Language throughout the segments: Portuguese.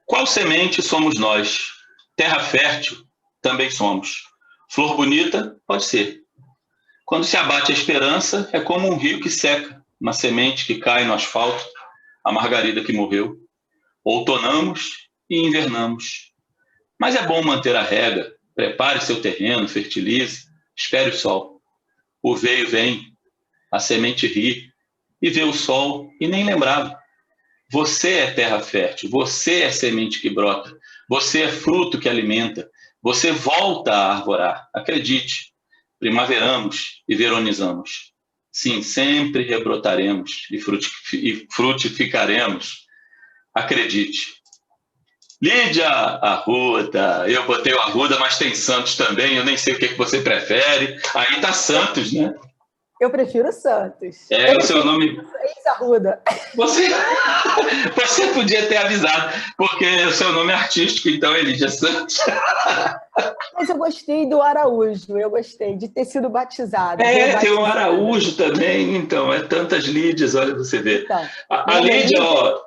Qual semente somos nós? Terra fértil também somos. Flor bonita? Pode ser. Quando se abate a esperança, é como um rio que seca, uma semente que cai no asfalto, a margarida que morreu. Outonamos e invernamos. Mas é bom manter a rega, prepare seu terreno, fertilize, espere o sol. O veio vem, a semente ri, e vê o sol e nem lembrava. Você é terra fértil, você é semente que brota, você é fruto que alimenta, você volta a arvorar. Acredite, primaveramos e veronizamos. Sim, sempre rebrotaremos e frutificaremos. Acredite. Lídia Arruda, eu botei o Arruda, mas tem Santos também, eu nem sei o que você prefere. Aí tá Santos, né? Eu prefiro Santos. É o seu nome. Arruda. Você podia ter avisado, porque o seu nome é artístico, então é Lídia Santos. Mas eu gostei do Araújo, eu gostei de ter sido batizada. Tem um Araújo também, então, é tantas Lídias, olha, você vê. Então, a Lídia, ó.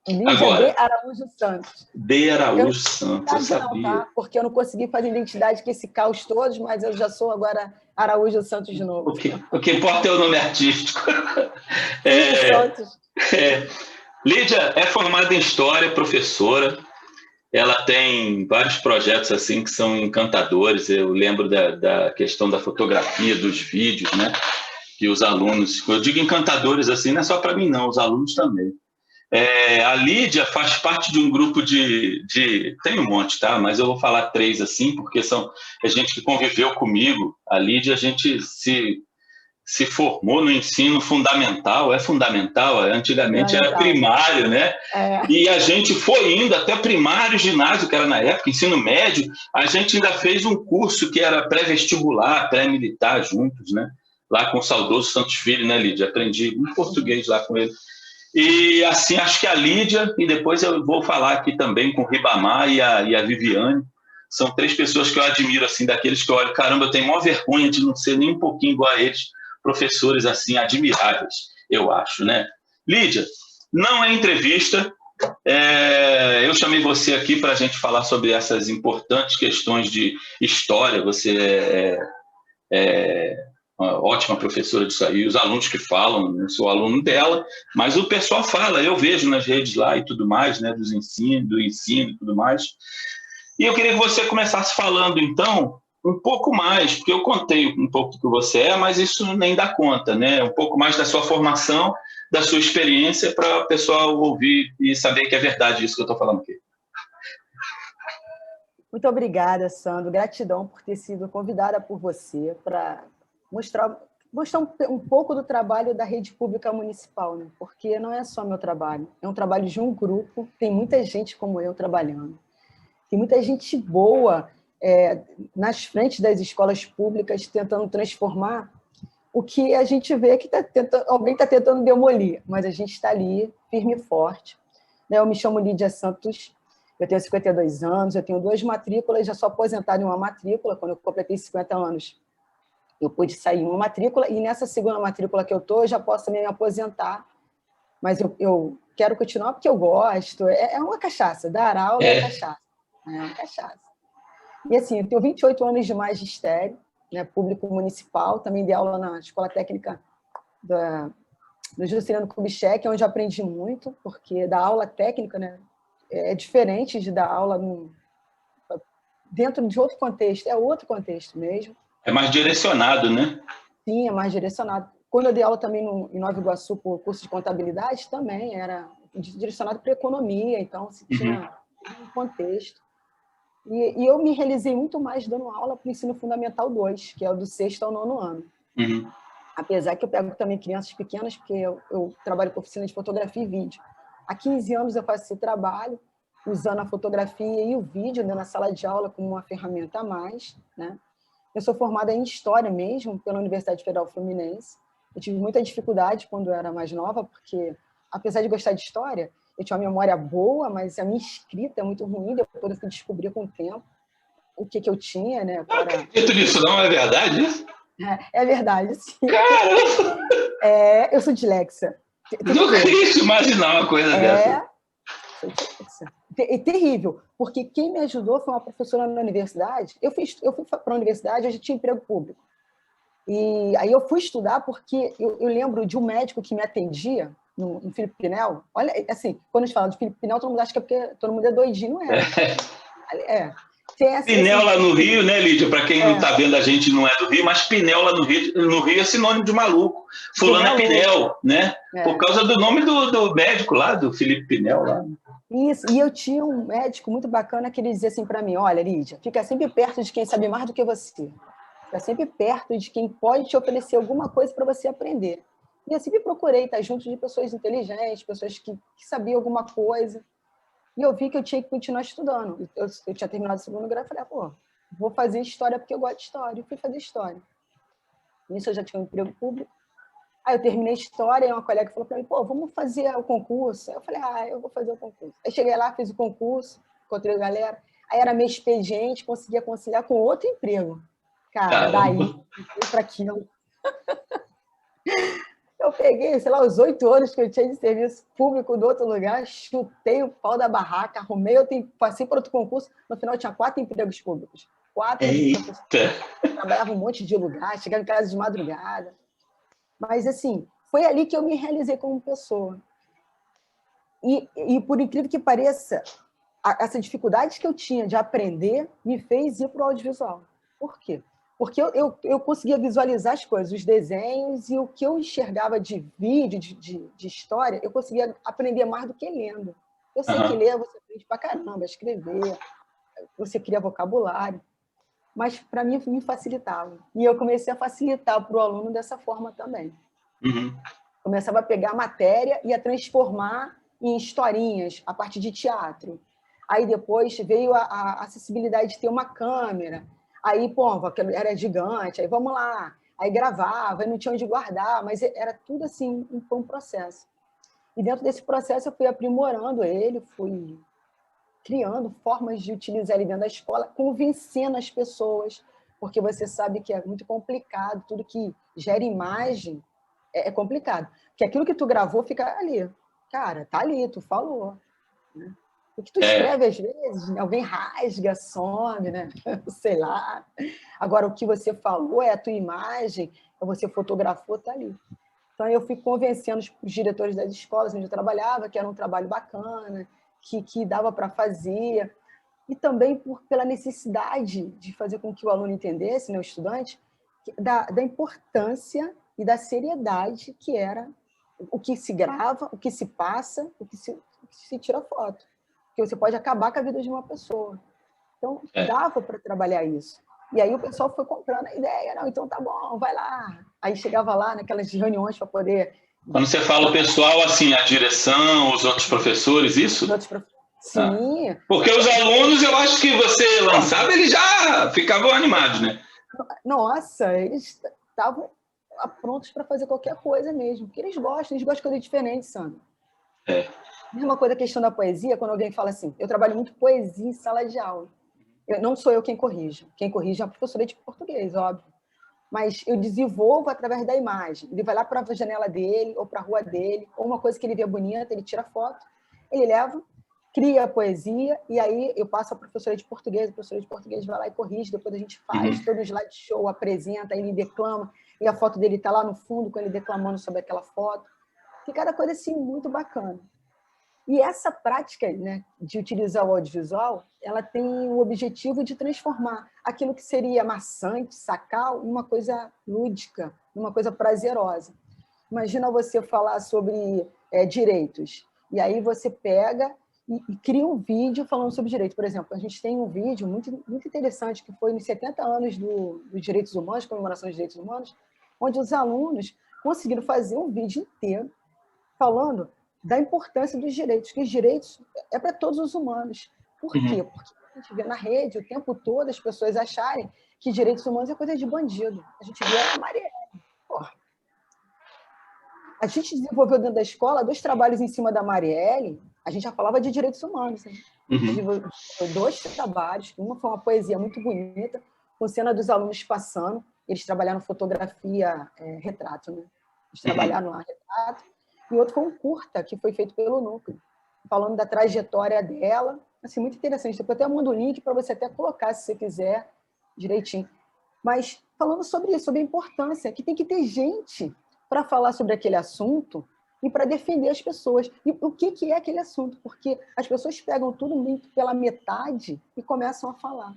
Lídia agora, de Araújo Santos. De Araújo Santos, eu sabia. Não, tá? Porque eu não consegui fazer identidade com esse caos todos, mas eu já sou agora Araújo Santos de novo. O que importa é o nome artístico. Santos. Lídia é formada em História, professora. Ela tem vários projetos assim que são encantadores. Eu lembro da questão da fotografia, dos vídeos, né? Que os alunos... Eu digo encantadores assim, não é só para mim, não. Os alunos também. A Lídia faz parte de um grupo tem um monte, tá? Mas eu vou falar 3 assim, porque são gente que conviveu comigo. A Lídia, a gente se formou no ensino fundamental, antigamente era primário, né? E a gente foi indo até primário, ginásio, que era na época, ensino médio, a gente ainda fez um curso que era pré-vestibular, pré-militar juntos, né? Lá com o saudoso Santos Filho, né, Lídia? Aprendi um português lá com ele. E assim, acho que a Lídia, e depois eu vou falar aqui também com o Ribamar e a Viviane, são 3 pessoas que eu admiro, assim, daqueles que eu olho, caramba, eu tenho maior vergonha de não ser nem um pouquinho igual a eles, professores, assim, admiráveis, eu acho, né? Lídia, não é entrevista, eu chamei você aqui para a gente falar sobre essas importantes questões de história, você uma ótima professora disso aí, os alunos que falam, eu sou aluno dela, mas o pessoal fala, eu vejo nas redes lá e tudo mais, né, do ensino e tudo mais. E eu queria que você começasse falando, então, um pouco mais, porque eu contei um pouco do que você é, mas isso nem dá conta, né? Um pouco mais da sua formação, da sua experiência, para o pessoal ouvir e saber que é verdade isso que eu estou falando aqui. Muito obrigada, Sandro. Gratidão por ter sido convidada por você para mostrar um pouco do trabalho da rede pública municipal, né? Porque não é só meu trabalho, é um trabalho de um grupo, tem muita gente como eu trabalhando, tem muita gente boa nas frentes das escolas públicas tentando transformar o que a gente vê que alguém está tentando demolir, mas a gente está ali, firme e forte. Eu me chamo Lídia Santos, eu tenho 52 anos, eu tenho 2 matrículas, já sou aposentada em uma matrícula, quando eu completei 50 anos, eu pude sair em uma matrícula, e nessa segunda matrícula que eu estou, eu já posso também me aposentar, mas eu quero continuar porque eu gosto, é uma cachaça, dar aula é cachaça, é uma cachaça. E assim, eu tenho 28 anos de magistério, né, público municipal, também dei aula na Escola Técnica do Juscelino Kubitschek, onde eu aprendi muito, porque dar aula técnica, né, é diferente de dar aula dentro de outro contexto, é outro contexto mesmo. É mais direcionado, né? Sim, é mais direcionado. Quando eu dei aula também em Nova Iguaçu, por curso de contabilidade, também era direcionado para economia, então se tinha um contexto. E eu me realizei muito mais dando aula para o ensino fundamental 2, que é o do 6º ao 9º ano. Apesar que eu pego também crianças pequenas, porque eu trabalho com oficina de fotografia e vídeo. Há 15 anos eu faço esse trabalho, usando a fotografia e o vídeo, né, na sala de aula como uma ferramenta a mais, né? Eu sou formada em História mesmo, pela Universidade Federal Fluminense. Eu tive muita dificuldade quando eu era mais nova, porque, apesar de gostar de História, eu tinha uma memória boa, mas a minha escrita é muito ruim, depois eu fui descobrir com o tempo o que eu tinha, né? Não acredito nisso, não? É verdade isso? É verdade, sim. Caramba! Eu sou dislexa. Não queria imaginar uma coisa dessa. É terrível, porque quem me ajudou foi uma professora na universidade. Eu fui para a universidade, eu já tinha emprego público. E aí eu fui estudar porque eu lembro de um médico que me atendia no Felipe Pinel. Olha, assim, quando a gente fala de Felipe Pinel, todo mundo acha que é porque todo mundo é doidinho, não é? Pinel lá no Rio, né, Lídia? Para quem não está vendo, a gente não é do Rio, mas Pinel lá no Rio é sinônimo de maluco. Fulano é Pinel, né? Por causa do nome do médico lá, do Felipe Pinel lá. Isso, e eu tinha um médico muito bacana que ele dizia assim para mim: olha, Lídia, fica sempre perto de quem sabe mais do que você. Fica sempre perto de quem pode te oferecer alguma coisa para você aprender. E eu sempre procurei estar junto de pessoas inteligentes, pessoas que sabiam alguma coisa. E eu vi que eu tinha que continuar estudando. Eu tinha terminado o segundo grau e falei, pô, vou fazer história porque eu gosto de história. Eu fui fazer história. Nisso eu já tinha um emprego público. Aí eu terminei história e uma colega falou para mim, pô, vamos fazer o concurso. Aí eu falei, eu vou fazer o concurso. Aí cheguei lá, fiz o concurso, encontrei a galera. Aí era meu expediente, conseguia conciliar com outro emprego. Cara, daí, para aquilo. Eu peguei, sei lá, os 8 anos que eu tinha de serviço público do outro lugar, chutei o pau da barraca, arrumei, passei para outro concurso, no final eu tinha 4 empregos públicos. 4 professores. Trabalhava um monte de lugar, chegava em casa de madrugada. Mas, assim, foi ali que eu me realizei como pessoa. E por incrível que pareça, essa dificuldade que eu tinha de aprender me fez ir para o audiovisual. Por quê? Porque eu conseguia visualizar as coisas, os desenhos, e o que eu enxergava de vídeo, de história, eu conseguia aprender mais do que lendo. Eu sei que ler você aprende pra caramba, escrever, você cria vocabulário, mas para mim me facilitava. E eu comecei a facilitar para o aluno dessa forma também. Começava a pegar a matéria e a transformar em historinhas, a partir de teatro. Aí depois veio a acessibilidade de ter uma câmera. Aí, pô, era gigante, aí vamos lá. Aí gravava, aí não tinha onde guardar, mas era tudo assim, foi um processo. E dentro desse processo eu fui aprimorando ele, fui criando formas de utilizar ele dentro da escola, convencendo as pessoas, porque você sabe que é muito complicado, tudo que gera imagem é complicado. Porque aquilo que tu gravou fica ali. Cara, tá ali, tu falou. Né? O que tu escreve, às vezes, alguém rasga, some, né? Sei lá. Agora, o que você falou é a tua imagem, você fotografou, tá ali. Então, eu fui convencendo os diretores das escolas onde eu trabalhava que era um trabalho bacana, que dava para fazer, e também pela necessidade de fazer com que o aluno entendesse, né, o estudante, da importância e da seriedade que era o que se grava, o que se passa, o que se tira foto. Porque você pode acabar com a vida de uma pessoa. Então, dava para trabalhar isso. E aí o pessoal foi comprando a ideia. Não, então tá bom, vai lá. Aí chegava lá naquelas reuniões para poder... Quando você fala o pessoal, assim, a direção, os outros professores, isso? Os outros Sim. Porque os alunos, eu acho que você lançava, eles já ficavam animados, né? Nossa, eles estavam prontos para fazer qualquer coisa mesmo. Porque eles gostam de coisa diferente, Sandro. Mesma coisa a questão da poesia, quando alguém fala assim, eu trabalho muito poesia em sala de aula. Não sou eu quem corrige. Quem corrige é a professora de português, óbvio. Mas eu desenvolvo através da imagem. Ele vai lá para a janela dele, ou para a rua dele, ou uma coisa que ele vê bonita, ele tira foto, ele leva, cria a poesia, e aí eu passo a professora de português, a professora de português vai lá e corrige, depois a gente faz todo o slideshow, apresenta, aí ele declama, e a foto dele está lá no fundo, com ele declamando sobre aquela foto. Fica cada coisa assim muito bacana. E essa prática, né, de utilizar o audiovisual, ela tem o objetivo de transformar aquilo que seria maçante, sacal, em uma coisa lúdica, uma coisa prazerosa. Imagina você falar sobre direitos, e aí você pega e cria um vídeo falando sobre direito. Por exemplo, a gente tem um vídeo muito, muito interessante que foi nos 70 anos dos direitos humanos, comemoração dos direitos humanos, onde os alunos conseguiram fazer um vídeo inteiro falando da importância dos direitos, que os direitos é para todos os humanos. Por quê? Porque a gente vê na rede o tempo todo as pessoas acharem que direitos humanos é coisa de bandido. A gente vê a Marielle. Porra. A gente desenvolveu dentro da escola 2 trabalhos em cima da Marielle, a gente já falava de direitos humanos. Né? Desenvolveu 2 trabalhos, uma foi uma poesia muito bonita, com cena dos alunos passando, eles trabalharam fotografia, retrato, né? Eles trabalharam lá retrato, e outro foi um curta, que foi feito pelo Núcleo. falando da trajetória dela. Assim, muito interessante. Depois eu até mando o link para você até colocar, se você quiser, direitinho. Mas falando sobre isso, sobre a importância, que tem que ter gente para falar sobre aquele assunto e para defender as pessoas. E o que é aquele assunto? Porque as pessoas pegam tudo muito pela metade e começam a falar.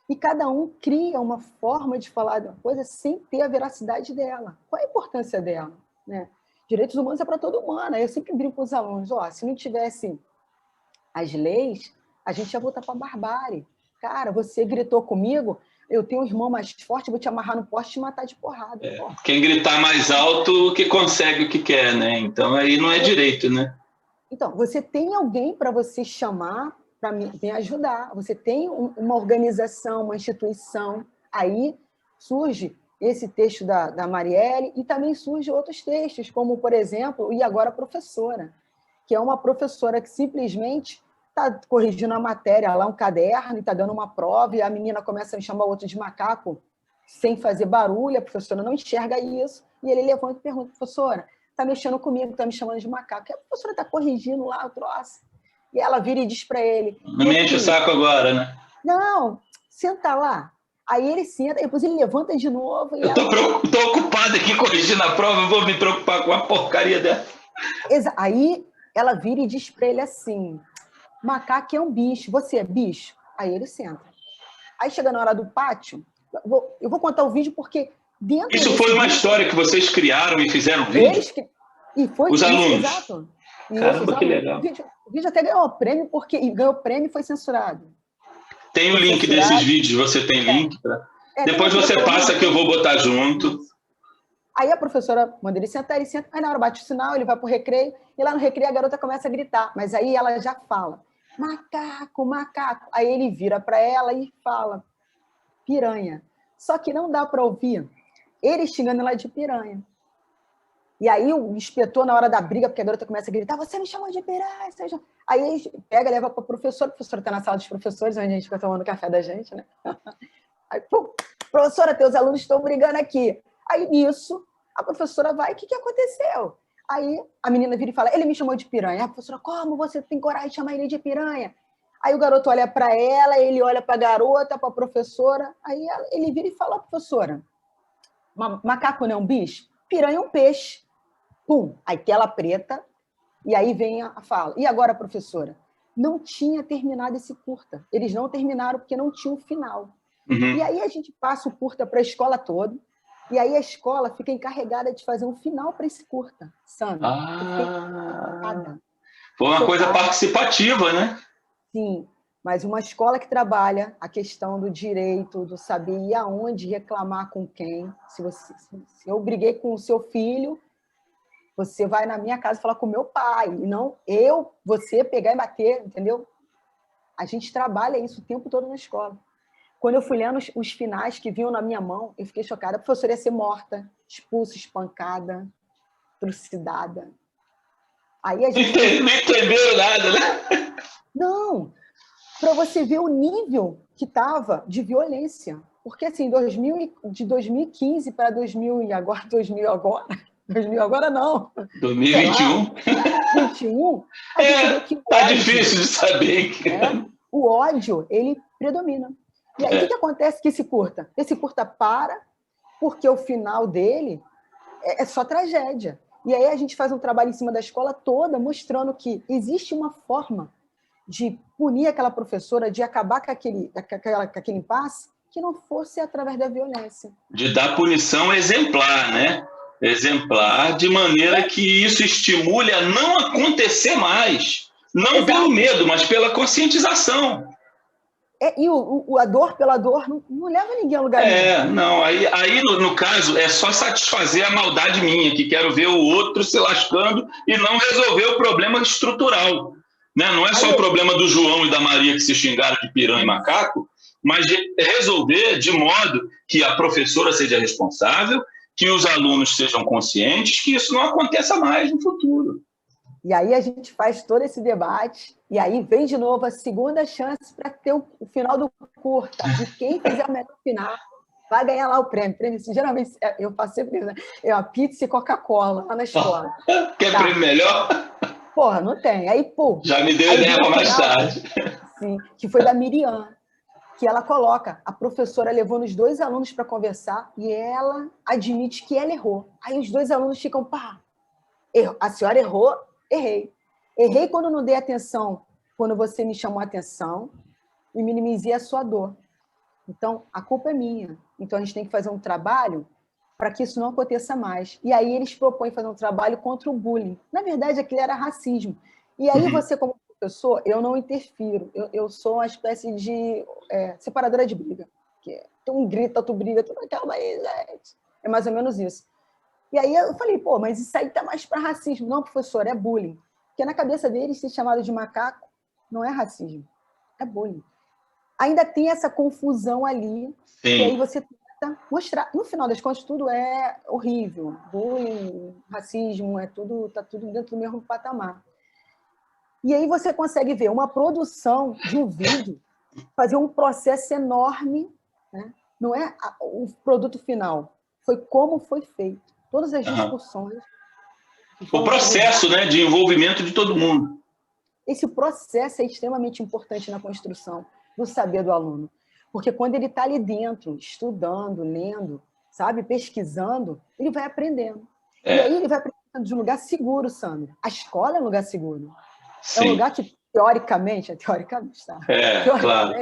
E cada um cria uma forma de falar de uma coisa sem ter a veracidade dela. Qual é a importância dela? Né? Direitos humanos é para todo humano. Eu sempre brinco com os alunos, se não tivesse as leis, a gente ia voltar para a barbárie. Cara, você gritou comigo, eu tenho um irmão mais forte, vou te amarrar no poste e te matar de porrada. Quem gritar mais alto que consegue o que quer, né? Então aí não é direito, né? Então, você tem alguém para você chamar para me ajudar. Você tem uma organização, uma instituição. Aí surge esse texto da Marielle e também surgem outros textos, como, por exemplo, E Agora Professora, que é uma professora que simplesmente está corrigindo a matéria lá, um caderno, e está dando uma prova, e a menina começa a chamar o outro de macaco sem fazer barulho, a professora não enxerga isso, e ele levanta e pergunta, professora, está mexendo comigo, está me chamando de macaco. E a professora está corrigindo lá o troço. E ela vira e diz para ele... Não me enche o saco agora, né? Não, senta lá. Aí ele senta, depois ele levanta de novo. E eu estou ocupado aqui corrigindo a prova, eu vou me preocupar com a porcaria dela. Aí ela vira e diz para ele assim, macaco é um bicho, você é bicho? Aí ele senta. Aí chega na hora do pátio, eu vou contar o vídeo porque dentro isso foi uma história que vocês criaram e fizeram vídeo? E foi os alunos. Exato. Caramba, que legal. O vídeo até ganhou prêmio, ganhou prêmio e foi censurado. Tem o link desses vídeos, você tem link? Depois você passa que eu vou botar junto. Aí a professora manda ele sentar, aí na hora bate o sinal, ele vai para o recreio, e lá no recreio a garota começa a gritar, mas aí ela já fala, macaco, macaco. Aí ele vira para ela e fala, piranha. Só que não dá para ouvir ele xingando ela de piranha. E aí o inspetor, na hora da briga, porque a garota começa a gritar, você me chamou de piranha. Aí ele pega, leva para a professora está na sala dos professores, onde a gente fica tomando café da gente, né? Aí, pum, professora, teus alunos estão brigando aqui. Aí, nisso, a professora vai, o que aconteceu? Aí a menina vira e fala, ele me chamou de piranha. A professora, como você tem coragem de chamar ele de piranha? Aí o garoto olha para ela, ele olha para a garota, para a professora, aí ele vira e fala, professora, macaco não é um bicho? Piranha é um peixe. Pum, aí tela preta, e aí vem a fala. E agora, professora? Não tinha terminado esse curta. Eles não terminaram porque não tinha um final. Uhum. E aí a gente passa o curta para a escola toda, e aí a escola fica encarregada de fazer um final para esse curta, Sandra. Foi uma coisa participativa, né? Sim, mas uma escola que trabalha a questão do direito, do saber ir aonde reclamar com quem. Se eu briguei com o seu filho, você vai na minha casa falar com o meu pai, e não você pegar e bater, entendeu? A gente trabalha isso o tempo todo na escola. Quando eu fui lendo os finais que vinham na minha mão, eu fiquei chocada. A professora ia ser morta, expulsa, espancada, trucidada. Aí a gente... Não entenderam nada, né? Não, para você ver o nível que estava de violência. Porque, assim, de 2015 para 2000 e agora, 2000 agora não. 2021. 2021. Tá difícil de saber. O ódio, ele predomina. E aí, o que acontece com esse curta? Esse curta para, porque o final dele é só tragédia. E aí a gente faz um trabalho em cima da escola toda, mostrando que existe uma forma de punir aquela professora, de acabar com aquele impasse, que não fosse através da violência. De dar punição exemplar, né? Exemplar, de maneira que isso estimule a não acontecer mais. Não Exato. Pelo medo, mas pela conscientização. E a dor pela dor não leva ninguém a lugar nenhum. Não. Aí no caso, é só satisfazer a maldade minha, que quero ver o outro se lascando e não resolver o problema estrutural. Né? Não é só o problema do João e da Maria que se xingaram de piranha e macaco, mas resolver de modo que a professora seja responsável, que os alunos sejam conscientes, que isso não aconteça mais no futuro. E aí a gente faz todo esse debate, e aí vem de novo a segunda chance para ter o final do curta. E quem fizer o melhor final vai ganhar lá o prêmio. Geralmente, eu faço sempre isso, né? É uma pizza e Coca-Cola lá na escola. Quer prêmio melhor? Porra, não tem. Aí, pô. Já me deu ideia para mais tarde. Sim, que foi da Miriam, que ela coloca, a professora levando os 2 alunos para conversar e ela admite que ela errou. Aí os 2 alunos ficam, pá, a senhora errou, errei. Errei quando não dei atenção, quando você me chamou a atenção e minimizei a sua dor. Então, a culpa é minha. Então, a gente tem que fazer um trabalho para que isso não aconteça mais. E aí eles propõem fazer um trabalho contra o bullying. Na verdade, aquilo era racismo. E aí você, como professor, eu não interfiro. Eu sou uma espécie de separadora de briga. Que um grita, outro briga, tu calma aí, gente. É mais ou menos isso. E aí eu falei, pô, mas isso aí tá mais para racismo. Não, professor, é bullying. Porque na cabeça deles, ser chamado de macaco não é racismo, é bullying. Ainda tem essa confusão ali, Sim. E aí você tenta mostrar. No final das contas, tudo é horrível. Bullying, racismo, tá tudo dentro do mesmo patamar. E aí você consegue ver uma produção de um vídeo fazer um processo enorme, né? Não é o produto final, foi como foi feito. Todas as discussões. O processo, né, de envolvimento de todo mundo. Esse processo é extremamente importante na construção do saber do aluno. Porque quando ele está ali dentro, estudando, lendo, sabe, pesquisando, ele vai aprendendo. E aí ele vai aprendendo de um lugar seguro, Sandra. A escola é um lugar seguro. Sim. É um lugar que, teoricamente, tá? Teoricamente, claro.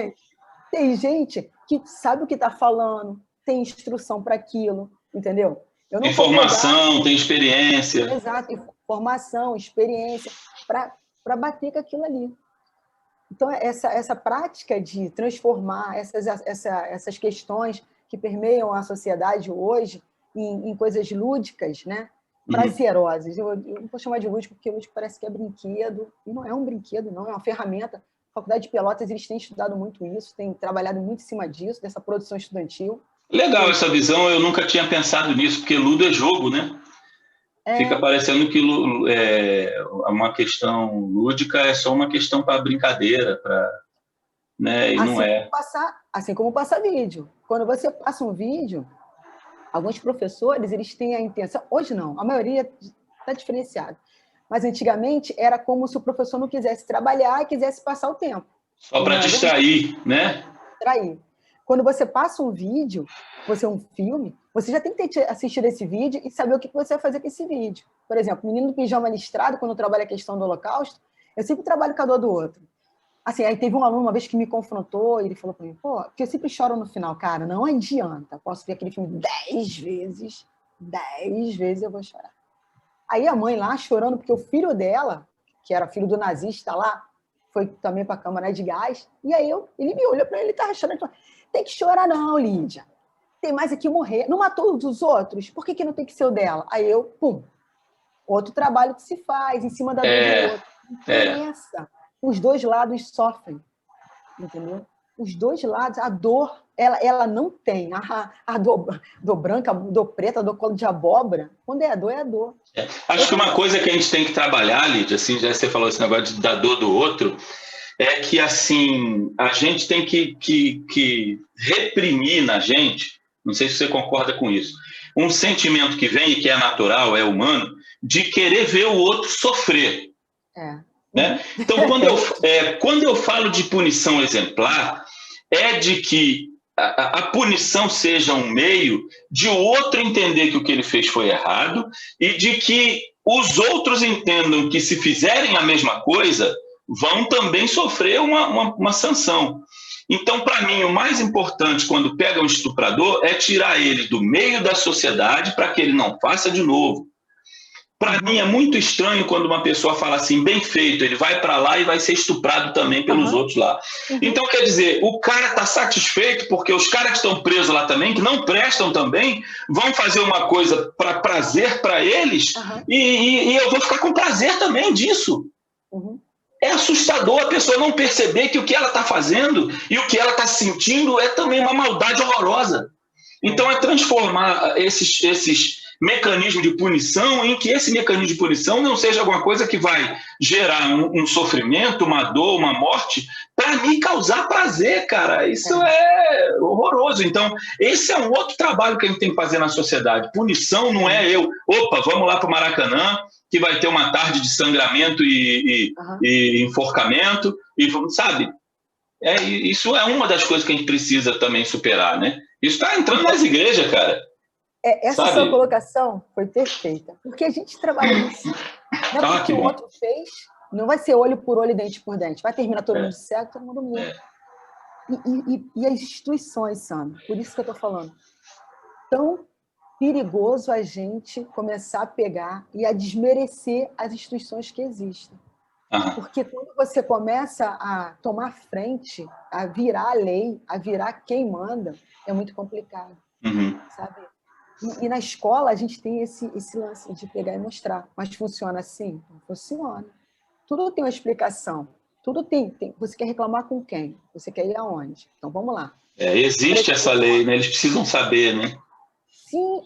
Tem gente que sabe o que está falando, tem instrução para aquilo, entendeu? Eu não tem formação, tem experiência. Exato, formação, experiência, para bater com aquilo ali. Então, essa prática de transformar essas questões que permeiam a sociedade hoje em coisas lúdicas, né? Prazerosas. Eu não vou chamar de lúdico, porque lúdico parece que é brinquedo, e não é um brinquedo, não, é uma ferramenta. A Faculdade de Pelotas, eles têm estudado muito isso, têm trabalhado muito em cima disso, dessa produção estudantil. Legal essa visão, eu nunca tinha pensado nisso, porque ludo é jogo, né? Fica parecendo que uma questão lúdica é só uma questão para brincadeira, né? E assim não é. Assim como passar vídeo. Quando você passa um vídeo, alguns professores eles têm a intenção... Hoje não, a maioria está diferenciada. Mas antigamente era como se o professor não quisesse trabalhar e quisesse passar o tempo. Só para distrair, né? Distrair. Quando você passa um vídeo, um filme, você já tem que ter assistido esse vídeo e saber o que você vai fazer com esse vídeo. Por exemplo, Menino do Pijama Listrado, quando eu trabalho a questão do Holocausto, eu sempre trabalho com a dor do outro. Assim, aí teve um aluno uma vez que me confrontou e ele falou para mim, pô, porque eu sempre choro no final. Cara, não adianta. Posso ver aquele filme 10 vezes eu vou chorar. Aí a mãe lá chorando porque o filho dela, que era filho do nazista lá, foi também para a câmara de gás, e aí ele me olhou para ele, estava chorando, falou, tem que chorar não, Lídia. Tem mais aqui morrer. Não matou os outros? Por que não tem que ser o dela? Aí eu, pum, outro trabalho que se faz em cima da dor do outro. Interessa. Os dois lados sofrem, entendeu? Os dois lados, a dor, ela não tem. A dor branca, a dor preta, a dor colo de abóbora. Quando é a dor, é a dor. Acho que uma coisa que a gente tem que trabalhar, Lídia, assim, já você falou esse negócio da dor do outro, é que, assim, a gente tem que reprimir na gente, não sei se você concorda com isso, um sentimento que vem e que é natural, é humano, de querer ver o outro sofrer. Né? Então, quando eu falo de punição exemplar, é de que a punição seja um meio de o outro entender que o que ele fez foi errado e de que os outros entendam que, se fizerem a mesma coisa, vão também sofrer uma sanção. Então, para mim, o mais importante quando pega um estuprador é tirar ele do meio da sociedade para que ele não faça de novo. Para mim é muito estranho quando uma pessoa fala assim, bem feito, ele vai para lá e vai ser estuprado também pelos outros lá. Então, quer dizer, o cara está satisfeito porque os caras que estão presos lá também, que não prestam também, vão fazer uma coisa para prazer para eles e eu vou ficar com prazer também disso. É assustador a pessoa não perceber que o que ela está fazendo e o que ela está sentindo é também uma maldade horrorosa. Então, é transformar esses mecanismo de punição em que esse mecanismo de punição não seja alguma coisa que vai gerar um sofrimento, uma dor, uma morte, para a me causar prazer, cara. Isso é horroroso. Então, esse é um outro trabalho que a gente tem que fazer na sociedade. Punição não é opa, vamos lá para o Maracanã, que vai ter uma tarde de sangramento e enforcamento, e sabe? Isso é uma das coisas que a gente precisa também superar, né? Isso está entrando nas igrejas, cara. Essa sabe? sua colocação foi perfeita, porque a gente trabalha nisso. Não é porque o outro fez, não vai ser olho por olho e dente por dente. Vai terminar todo mundo cego, todo mundo mudo. E as instituições, Sandro, por isso que eu estou falando, tão perigoso a gente começar a pegar e a desmerecer as instituições que existem. Porque quando você começa a tomar frente, a virar a lei, a virar quem manda, é muito complicado, sabe? E na escola a gente tem esse lance de pegar e mostrar. Mas funciona assim? Não funciona. Tudo tem uma explicação. Tudo tem. Você quer reclamar com quem? Você quer ir aonde? Então vamos lá. Existe essa lei, né? Eles precisam saber, né? Sim,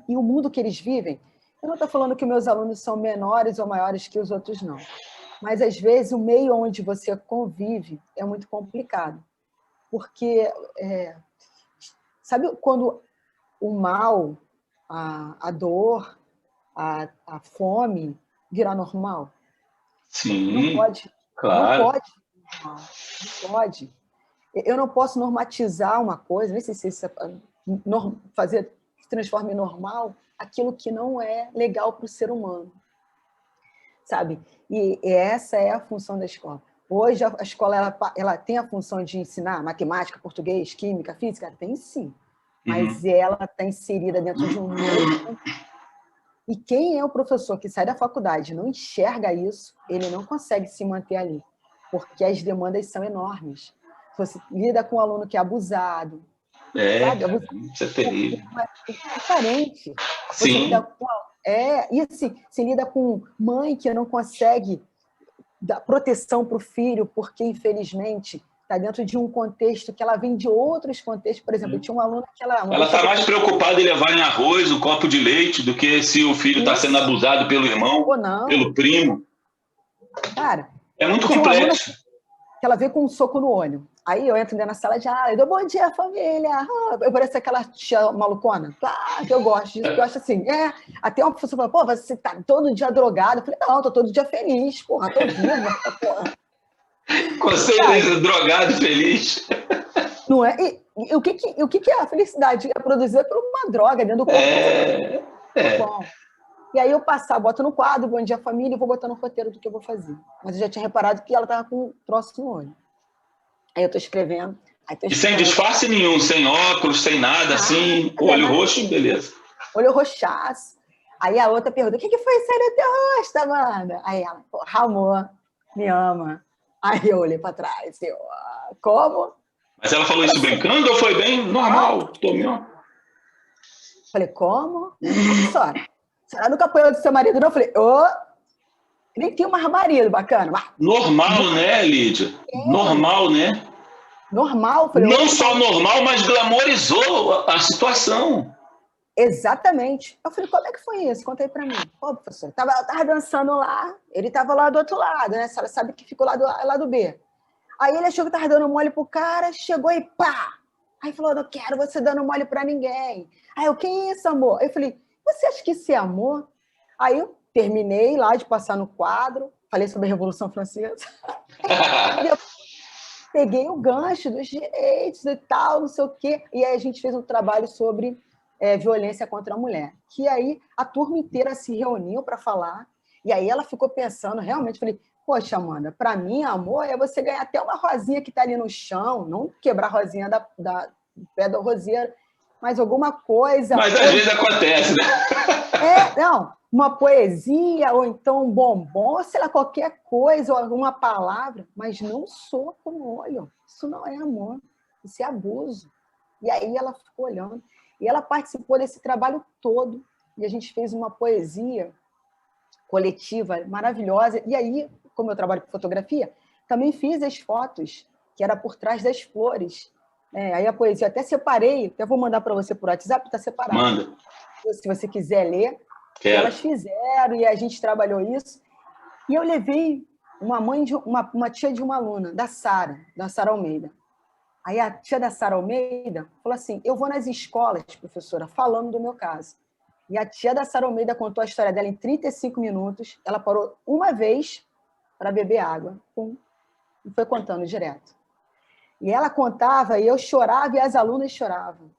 e o mundo que eles vivem, eu não estou falando que meus alunos são menores ou maiores que os outros, não. Mas, às vezes, o meio onde você convive é muito complicado. Porque, sabe quando o mal, a dor, a fome virar normal? Sim, não pode. claro. Não pode. Eu não posso normatizar uma coisa, nem sei se isso fazer que transforme em normal aquilo que não é legal para o ser humano. Sabe? E essa é a função da escola. Hoje, a escola ela tem a função de ensinar matemática, português, química, física? Tem sim. Mas ela está inserida dentro de um novo. E quem é o professor que sai da faculdade e não enxerga isso, ele não consegue se manter ali, porque as demandas são enormes. Você lida com um aluno que é abusado, sabe? Isso é terrível. É carente. Você Sim. lida com e assim, você lida com mãe que não consegue dar proteção para o filho, porque, infelizmente, está dentro de um contexto que ela vem de outros contextos. Por exemplo, eu tinha uma aluna que ela está mais preocupada em levar em arroz um copo de leite do que se o filho está sendo abusado pelo irmão, ou não, pelo primo. Cara, é muito complexo. Que ela veio com um soco no olho. Aí eu entro dentro da sala de aula, eu dou bom dia, família. Eu pareço aquela tia malucona. Que eu gosto disso, que eu acho assim. Até uma pessoa fala, pô, você tá todo dia drogado. Eu falei, não, tô todo dia feliz, porra, tô viva, porra. Você drogado e feliz. Não é? E o que é a felicidade? É produzida por uma droga dentro do corpo. Bom. E aí eu boto no quadro, bom dia, família, e vou botar no roteiro do que eu vou fazer. Mas eu já tinha reparado que ela estava com um troço no olho. Aí eu estou escrevendo. E sem disfarce nenhum, sem óculos, sem nada, assim, olho roxo, beleza. Olho roxaço. Aí a outra pergunta, o que foi isso aí no teu rosto, Amanda? Aí ela, porra, amor, me ama. Aí eu olhei para trás, como? Mas ela falou isso brincando ou foi bem normal? Falei, como? Professora, você nunca apanhou do seu marido, não? Falei, nem tinha mais marido, bacana. Normal, né, Lídia? Normal, né? Normal. Falei, não só normal, mas glamorizou a situação. Exatamente. Eu falei, como é que foi isso? Conta aí pra mim. Pô, professor, eu tava dançando lá, ele tava lá do outro lado, né? A senhora sabe que ficou lá do B. Aí ele achou que tava dando mole pro cara, chegou e pá! Aí falou, não quero você dando mole pra ninguém. Aí eu, que isso, amor? Aí eu falei, você acha que isso é amor? Aí eu terminei lá de passar no quadro, falei sobre a Revolução Francesa. Peguei o gancho dos direitos e tal, não sei o quê. E aí a gente fez um trabalho sobre violência contra a mulher. Que aí a turma inteira se reuniu para falar. E aí ela ficou pensando, realmente, falei, poxa, Amanda, para mim, amor, é você ganhar até uma rosinha que está ali no chão, não quebrar a rosinha do pé da roseira, mas alguma coisa... Mas às vezes acontece, né? Não, uma poesia, ou então um bombom, sei lá, qualquer coisa, ou alguma palavra, mas não soco no olho. Isso não é amor, isso é abuso. E aí ela ficou olhando. E ela participou desse trabalho todo. E a gente fez uma poesia coletiva maravilhosa. E aí, como eu trabalho com fotografia, também fiz as fotos, que era por trás das flores. Aí a poesia, até separei, até vou mandar para você por WhatsApp, está separado. Manda. Se você quiser ler. Elas fizeram e a gente trabalhou isso. E eu levei uma tia de uma aluna, da Sara Almeida. Aí a tia da Sara Almeida falou assim, eu vou nas escolas, professora, falando do meu caso. E a tia da Sara Almeida contou a história dela em 35 minutos. Ela parou uma vez para beber água. Pum, e foi contando direto. E ela contava, e eu chorava, e as alunas choravam.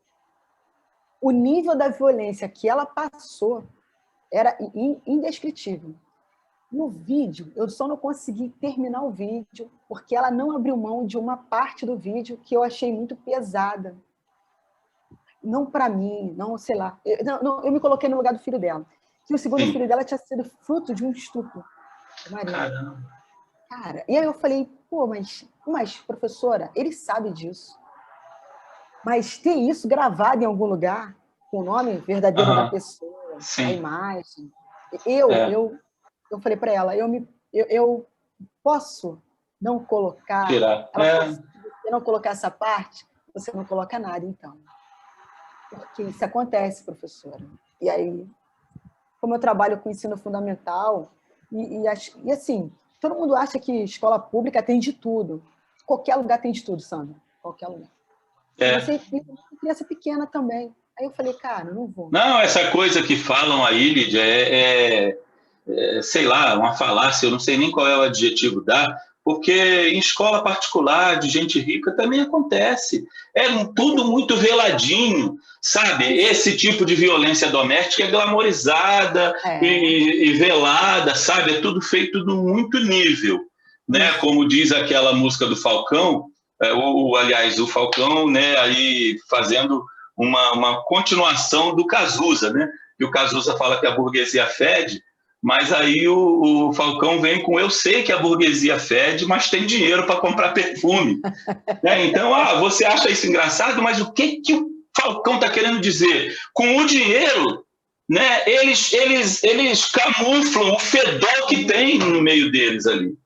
O nível da violência que ela passou era indescritível. No vídeo, eu só não consegui terminar o vídeo, porque ela não abriu mão de uma parte do vídeo que eu achei muito pesada. Não para mim, não, sei lá. Eu me coloquei no lugar do filho dela. Que o segundo filho dela tinha sido fruto de um estupro. Caramba. Cara, e aí eu falei, pô, mas professora, ele sabe disso. Mas ter isso gravado em algum lugar, com o nome verdadeiro da pessoa, sim. a imagem. Eu falei para ela, eu posso não colocar. Tirar. Se você não colocar essa parte, você não coloca nada, então. Porque isso acontece, professora. E aí, como eu trabalho com ensino fundamental, e assim, todo mundo acha que escola pública tem de tudo. Qualquer lugar tem de tudo, Sandra. Qualquer lugar. Você tem criança pequena também. Aí eu falei, cara, não vou. Não, essa coisa que falam aí, Lídia, sei lá, uma falácia, eu não sei nem qual é o adjetivo dar, porque em escola particular de gente rica também acontece. É tudo muito veladinho, sabe? Esse tipo de violência doméstica é glamorizada e velada, sabe? É tudo feito no muito nível, né? Como diz aquela música do Falcão, aliás, o Falcão, né, aí fazendo uma continuação do Cazuza, né? Que o Cazuza fala que a burguesia fede, mas aí o Falcão vem com eu sei que a burguesia fede, mas tem dinheiro para comprar perfume. Né? Então, você acha isso engraçado, mas o que o Falcão está querendo dizer? Com o dinheiro, né, eles camuflam o fedor que tem no meio deles ali.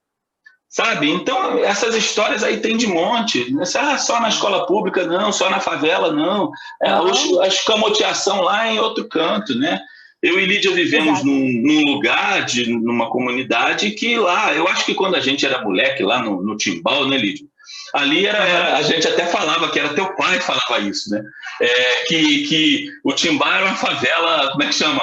Sabe? Então, essas histórias aí tem de monte. Só na escola pública, não, só na favela, não. A escamoteação lá em outro canto, né? Eu e Lídia vivemos num lugar, numa comunidade que lá, eu acho que quando a gente era moleque lá no Timbal, né, Lídia? Ali a gente até falava, que era teu pai que falava isso, né? Que o Timbal era uma favela, como é que chama?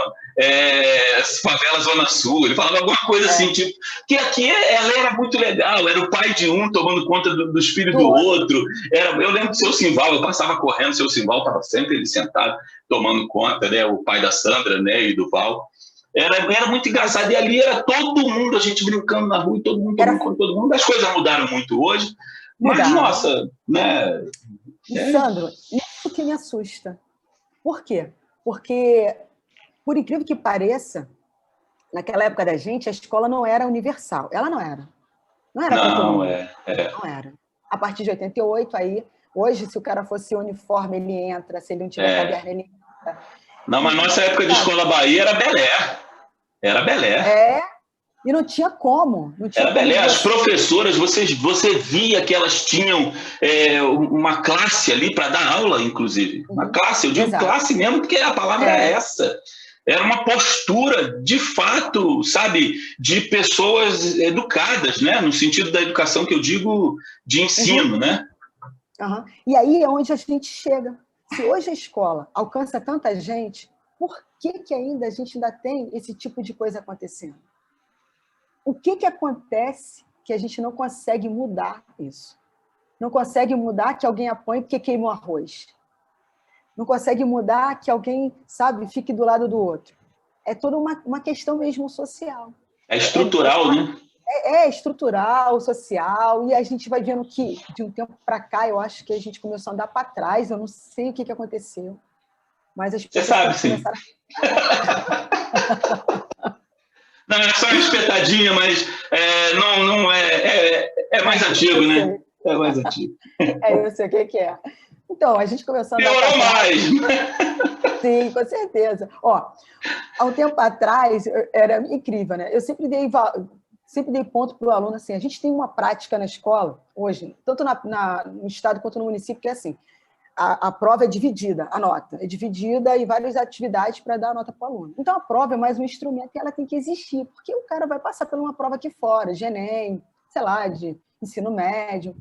Favela Zona Sul, ele falava alguma coisa assim, tipo, que aqui ela era muito legal, era o pai de um tomando conta dos filhos do outro. Eu lembro do seu Simval, eu passava correndo, seu Simval estava sempre ele sentado, tomando conta, né? O pai da Sandra, né? E do Val. Era muito engraçado, e ali era todo mundo, a gente brincando na rua, e todo mundo tomando conta de todo mundo. As coisas mudaram muito hoje, mas, nossa, né? Sandro, isso que me assusta. Por quê? Porque, por incrível que pareça, naquela época da gente, a escola não era universal. Ela não era. Não era para todo mundo. Não era. A partir de 88, aí, hoje, se o cara fosse uniforme, ele entra. Se ele não tiver caderno, ele entra. Não, mas nossa época de escola Bahia era Belé. Era Belé. E não tinha como. Era Belé. As professoras, você via que elas tinham uma classe ali para dar aula, inclusive. Uma classe, eu digo classe mesmo, porque a palavra é essa. Era uma postura, de fato, sabe, de pessoas educadas, né? No sentido da educação que eu digo de ensino, né? E aí é onde a gente chega. Se hoje a escola alcança tanta gente, por que ainda a gente ainda tem esse tipo de coisa acontecendo? O que acontece que a gente não consegue mudar isso? Não consegue mudar que alguém apanhe porque queimou arroz. Não consegue mudar que alguém, sabe, fique do lado do outro. É toda uma questão mesmo social. É estrutural, né? É estrutural, social, e a gente vai vendo que, de um tempo para cá, eu acho que a gente começou a andar para trás, eu não sei o que aconteceu. Mas as pessoas começaram... Não, é só uma espetadinha, mas não é mais antigo, né? É mais antigo. Eu sei o que é. Então, a gente começou a andar piorou mais! Sim, com certeza. Há um tempo atrás, era incrível, né? Eu sempre dei ponto para o aluno assim, a gente tem uma prática na escola, hoje, tanto no estado quanto no município, que é assim, a prova é dividida, a nota é dividida em várias atividades para dar a nota para o aluno. Então, a prova é mais um instrumento e ela tem que existir, porque o cara vai passar por uma prova aqui fora, de Enem, sei lá, de ensino médio.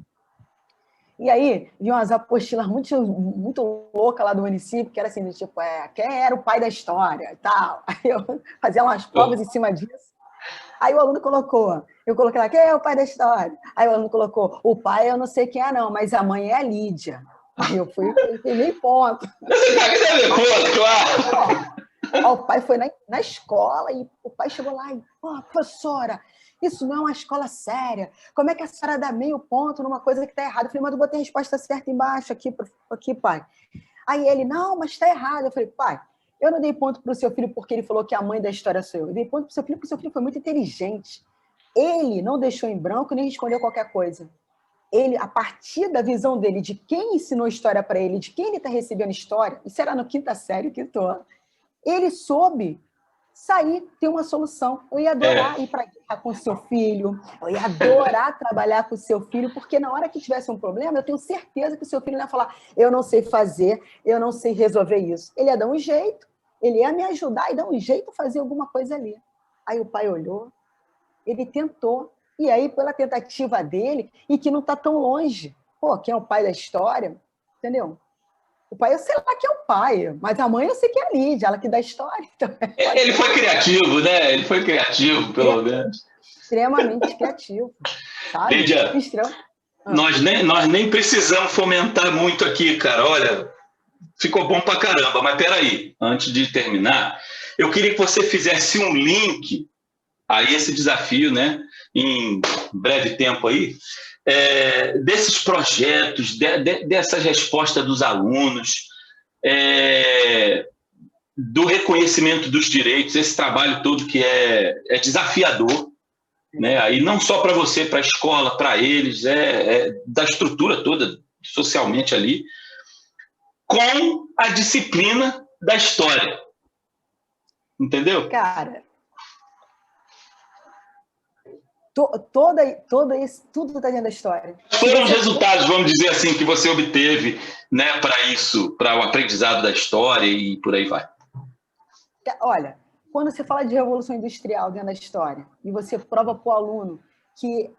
E aí, vi umas apostilas muito loucas lá do município, que era assim, tipo, quem era o pai da história e tal. Aí eu fazia umas provas em cima disso. Aí o aluno colocou, eu coloquei lá, quem é o pai da história? Aí o aluno colocou, o pai eu não sei quem é não, mas a mãe é a Lídia. Aí eu fui meio ponto. Você sabe ponto, claro. O pai foi na escola e o pai chegou lá e, professora, isso não é uma escola séria. Como é que a senhora dá meio ponto numa coisa que está errada? Eu falei, mas eu botei a resposta certa embaixo aqui, pai. Aí ele, não, mas está errado. Eu falei, pai, eu não dei ponto para o seu filho porque ele falou que a mãe da história sou eu. Eu dei ponto para o seu filho porque o seu filho foi muito inteligente. Ele não deixou em branco nem respondeu qualquer coisa. Ele, a partir da visão dele, de quem ensinou história para ele, de quem ele está recebendo história, isso era no quinta série, quinto ano, ele soube sair, ter uma solução. Eu ia adorar ir para guerra com o seu filho, eu ia adorar trabalhar com o seu filho, porque na hora que tivesse um problema, eu tenho certeza que o seu filho ia falar, eu não sei fazer, eu não sei resolver isso. Ele ia dar um jeito, ele ia me ajudar e dar um jeito de fazer alguma coisa ali. Aí o pai olhou, ele tentou, e aí pela tentativa dele, e que não está tão longe, quem é o pai da história, entendeu? O pai, eu sei lá que é o pai, mas a mãe eu sei que é a Lídia, ela que dá história. Então ele foi criativo, né? Ele foi criativo, pelo menos. Extremamente criativo, sabe? Lídia, nós nem precisamos fomentar muito aqui, cara. Olha, ficou bom pra caramba, mas peraí, antes de terminar, eu queria que você fizesse um link a esse desafio, né? Em breve tempo aí, desses projetos, dessas respostas dos alunos, do reconhecimento dos direitos, esse trabalho todo que é desafiador, né? Aí não só para você, para a escola, para eles, da estrutura toda, socialmente ali, com a disciplina da história. Entendeu? Cara, tudo está dentro da história. Foram os resultados, vamos dizer assim, que você obteve, né, para isso, para o aprendizado da história e por aí vai. Olha, quando você fala de revolução industrial dentro da história e você prova para o aluno que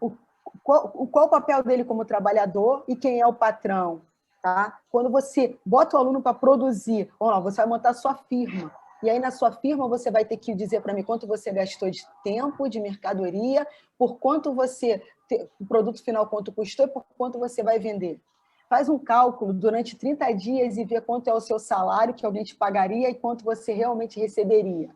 qual o papel dele como trabalhador e quem é o patrão, tá? Quando você bota o aluno para produzir, você vai montar a sua firma. E aí, na sua firma, você vai ter que dizer para mim quanto você gastou de tempo, de mercadoria, por quanto o produto final quanto custou e por quanto você vai vender. Faz um cálculo durante 30 dias e vê quanto é o seu salário que alguém te pagaria e quanto você realmente receberia.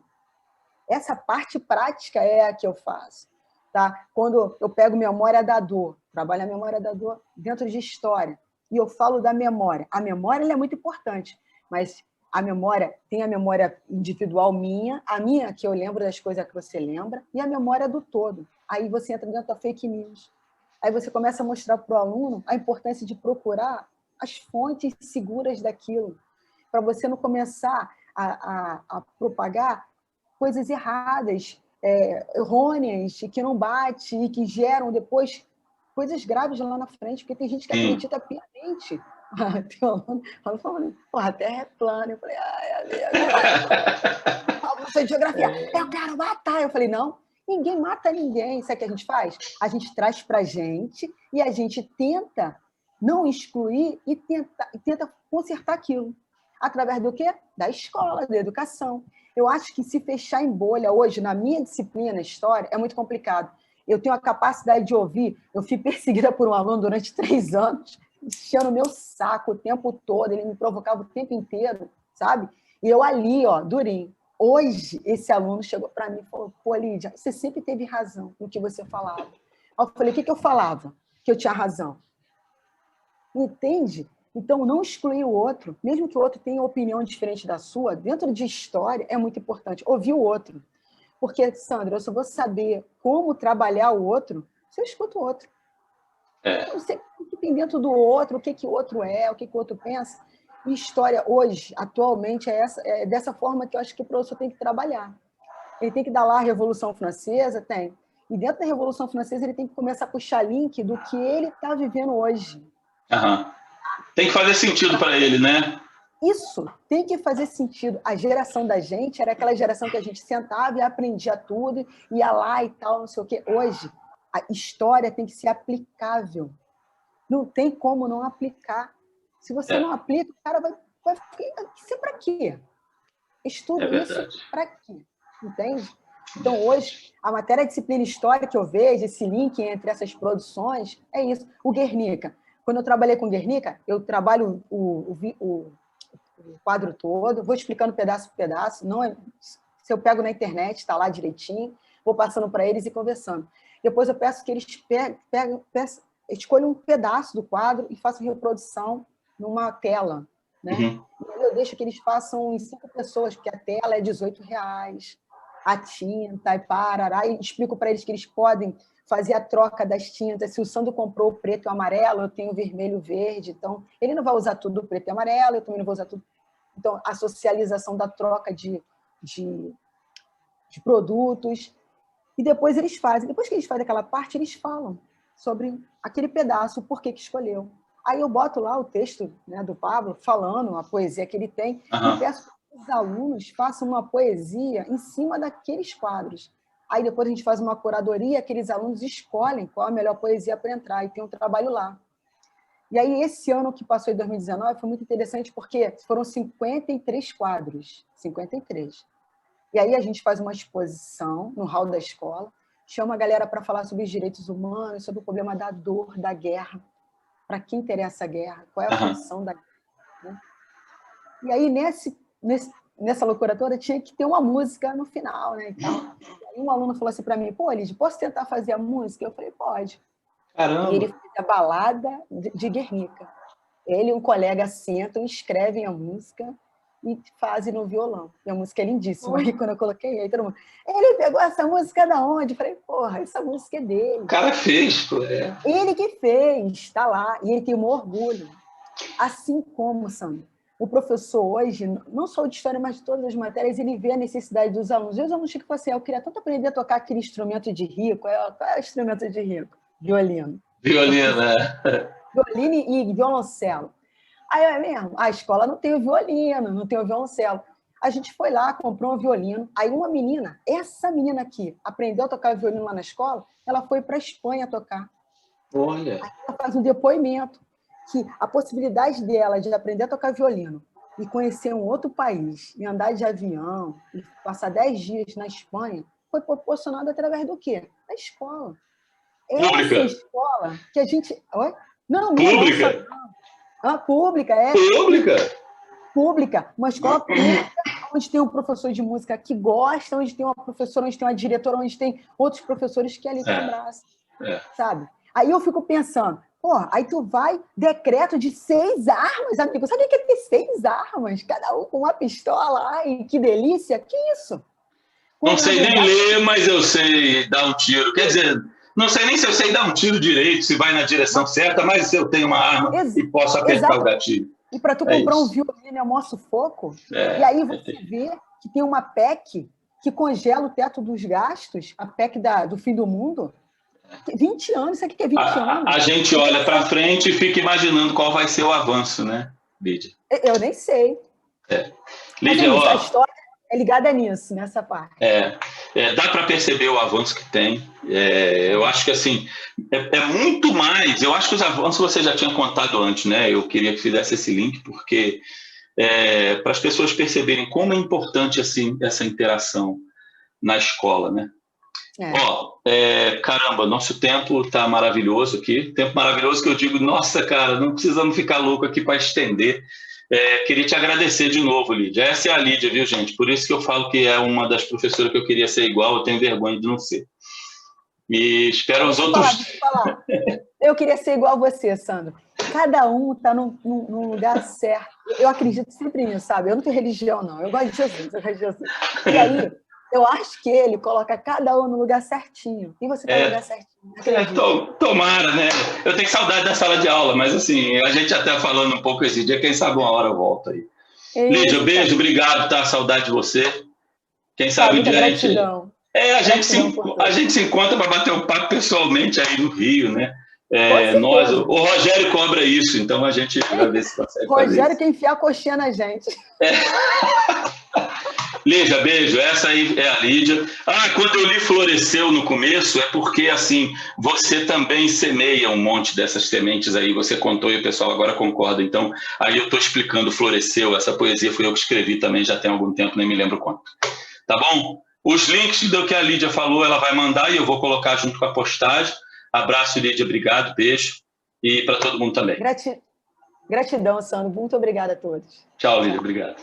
Essa parte prática é a que eu faço. Tá? Quando eu pego memória da dor, trabalho a memória da dor dentro de história, e eu falo da memória. A memória ela é muito importante, mas a memória tem a memória individual minha, a minha que eu lembro das coisas que você lembra, e a memória do todo. Aí você entra dentro da fake news. Aí você começa a mostrar para o aluno a importância de procurar as fontes seguras daquilo, para você não começar a propagar coisas erradas, errôneas, e que não bate, e que geram depois coisas graves lá na frente, porque tem gente que acredita piamente. Tem um aluno falando, a Terra é plana. Eu falei, professor de geografia, eu quero matar. Eu falei, não, ninguém mata ninguém. Sabe o que a gente faz? A gente traz para a gente e a gente tenta não excluir e tenta consertar aquilo. Através do quê? Da escola, da educação. Eu acho que se fechar em bolha hoje, na minha disciplina, história, é muito complicado. Eu tenho a capacidade de ouvir, eu fui perseguida por um aluno durante 3 anos, enchendo o meu saco o tempo todo, ele me provocava o tempo inteiro, sabe? E eu ali, durinho. Hoje, esse aluno chegou para mim e falou, Lídia, você sempre teve razão no que você falava. Eu falei, o que eu falava? Que eu tinha razão. Entende? Então, não excluir o outro, mesmo que o outro tenha opinião diferente da sua, dentro de história é muito importante. Ouvir o outro. Porque, Sandra, eu só vou saber como trabalhar o outro se eu escuto o outro. Eu não sei o que tem dentro do outro, o que o outro é, o que o outro pensa. E história hoje, atualmente, é dessa forma que eu acho que o professor tem que trabalhar. Ele tem que dar lá a Revolução Francesa, tem. E dentro da Revolução Francesa ele tem que começar a puxar link do que ele está vivendo hoje. Uhum. Tem que fazer sentido para ele, né? Isso tem que fazer sentido. A geração da gente era aquela geração que a gente sentava e aprendia tudo, ia lá e tal, não sei o quê. Hoje, a história tem que ser aplicável. Não tem como não aplicar. Se você não aplica, o cara vai ficar... Isso é para quê? Estudo isso para quê? Entende? Então, hoje, a matéria de disciplina histórica que eu vejo, esse link entre essas produções, é isso. O Guernica. Quando eu trabalhei com Guernica, eu trabalho o quadro todo, vou explicando pedaço por pedaço. Não é, se eu pego na internet, está lá direitinho, vou passando para eles e conversando. Depois eu peço que eles escolham um pedaço do quadro e façam reprodução numa tela. Né? Uhum. Eu deixo que eles façam em 5 pessoas, porque a tela é R$18, a tinta e parará, e explico para eles que eles podem fazer a troca das tintas. Se o Sandro comprou o preto e o amarelo, eu tenho o vermelho e o verde, então ele não vai usar tudo preto e amarelo, eu também não vou usar tudo. Então, a socialização da troca de produtos, e depois eles fazem. Depois que eles fazem aquela parte, eles falam sobre aquele pedaço, o porquê que escolheu. Aí eu boto lá o texto, né, do Pablo, falando a poesia que ele tem, e peço que os alunos façam uma poesia em cima daqueles quadros. Aí depois a gente faz uma curadoria, aqueles alunos escolhem qual a melhor poesia para entrar, e tem um trabalho lá. E aí esse ano que passou, em 2019, foi muito interessante, porque foram 53 quadros, 53. E aí a gente faz uma exposição no hall da escola, chama a galera para falar sobre os direitos humanos, sobre o problema da dor, da guerra, para quem interessa a guerra, qual é a função da guerra. Né? E aí, nessa loucura toda, tinha que ter uma música no final. Né, e tal. E aí um aluno falou assim para mim, pô, Lídia, posso tentar fazer a música? Eu falei, pode. Caramba. E ele fez a balada de Guernica. Ele e um colega sentam, escrevem a música e fazem no violão. E a música é lindíssima. Aí quando eu coloquei, aí todo mundo, ele pegou essa música da onde? Eu falei, porra, essa música é dele. O cara fez, pô. Ele que fez, está lá. E ele tem um orgulho. Assim como, Sandro, o professor hoje, não só de história, mas de todas as matérias, ele vê a necessidade dos alunos. E os alunos ficam assim, eu queria tanto aprender a tocar aquele instrumento de rico. Qual é o instrumento de rico? Violino. Violino, né? Violino e violoncelo. Aí é mesmo, a escola não tem o violino, não tem o violoncelo. A gente foi lá, comprou um violino. Aí uma menina, essa menina aqui, aprendeu a tocar violino lá na escola, ela foi para a Espanha tocar. Olha. Aí ela faz um depoimento que a possibilidade dela de aprender a tocar violino e conhecer um outro país, e andar de avião, e passar 10 dias na Espanha, foi proporcionado através do quê? Da escola. Pública. Essa escola que a gente... Oi? Não, pública. Pública, é. Pública. Uma escola pública, onde tem um professor de música que gosta, onde tem uma professora, onde tem uma diretora, onde tem outros professores que ali te abraçam. Sabe? Aí eu fico pensando, porra, aí tu vai, decreto de 6 armas, amigo. Sabe o que é ter 6 armas? Cada um com uma pistola. Ai, que delícia. Que isso? Não sei nem ler, mas eu sei dar um tiro. Quer dizer... Não sei nem se eu sei dar um tiro direito, se vai na direção certa, mas se eu tenho uma arma e posso apertar o gatilho. E para tu comprar um violino é o maior sufoco. E aí você vê que tem uma PEC que congela o teto dos gastos, a PEC do fim do mundo. 20 anos, isso aqui que é 20 anos. A gente olha para frente e fica imaginando qual vai ser o avanço, né, Lídia? Eu nem sei. Lídia, a história é ligada nisso, nessa parte. Dá para perceber o avanço que tem. Eu acho que assim é muito mais. Eu acho que os avanços você já tinha contado antes, né? Eu queria que fizesse esse link porque para as pessoas perceberem como é importante assim essa interação na escola, né? Caramba, nosso tempo está maravilhoso aqui. Tempo maravilhoso que eu digo, nossa, cara, não precisamos ficar louco aqui para estender. Queria te agradecer de novo, Lídia. Essa é a Lídia, viu, gente? Por isso que eu falo que é uma das professoras que eu queria ser igual, eu tenho vergonha de não ser. E espero os outros... Deixa eu falar. Eu queria ser igual a você, Sandro. Cada um está num lugar certo. Eu acredito sempre nisso, sabe? Eu não tenho religião, não. Eu gosto de Jesus, eu gosto de Jesus. E aí, eu acho que ele coloca cada um no lugar certinho. E você está no lugar certinho. Tomara, né? Eu tenho saudade da sala de aula, mas assim, a gente até falando um pouco esse dia, quem sabe uma hora eu volto aí. Lídia, beijo, obrigado, tá? Saudade de você. Quem sabe um dia a gente... A gente se encontra para bater um papo pessoalmente aí no Rio, né? O Rogério cobra isso, então a gente vai ver se consegue fazer Rogério isso. quer enfiar a coxinha na gente. Lídia, beijo. Essa aí é a Lídia. Quando eu li floresceu no começo, é porque, assim, você também semeia um monte dessas sementes aí. Você contou e o pessoal agora concorda. Então, aí eu estou explicando floresceu. Essa poesia foi eu que escrevi também, já tem algum tempo, nem me lembro quanto. Tá bom? Os links do que a Lídia falou, ela vai mandar e eu vou colocar junto com a postagem. Abraço, Lídia. Obrigado. Beijo. E para todo mundo também. Gratidão, Sandro. Muito obrigada a todos. Tchau, Lídia. Obrigado.